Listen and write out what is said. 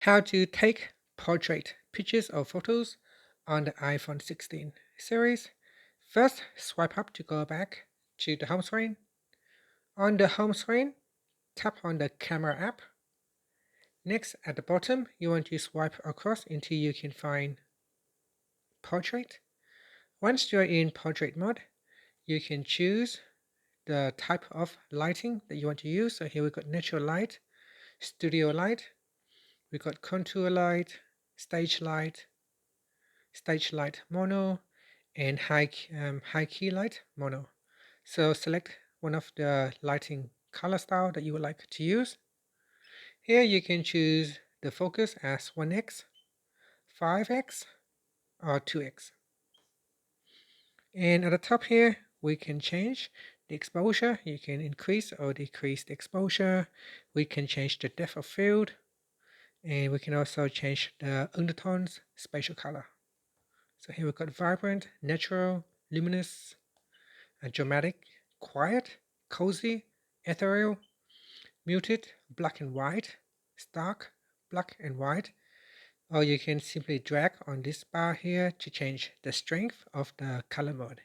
How to take portrait pictures or photos on the iPhone 16 series. First, swipe up to go back to the home screen. On the home screen, tap on the camera app. Next, at the bottom, you want to swipe across until you can find portrait. Once you're in portrait mode, you can choose the type of lighting that you want to use. So here we've got natural light, studio light, we've got contour light, stage light, stage light mono, and high key light mono. So select one of the lighting color style that you would like to use. Here you can choose the focus as 1x, 5x, or 2x. And at the top here, we can change the exposure. You can increase or decrease the exposure. We can change the depth of field, and we can also change the undertones spatial color. So here we've got vibrant, natural, luminous, dramatic, quiet, cozy, ethereal, muted, black and white, stark, black and white. Or you can simply drag on this bar here to change the strength of the color mode.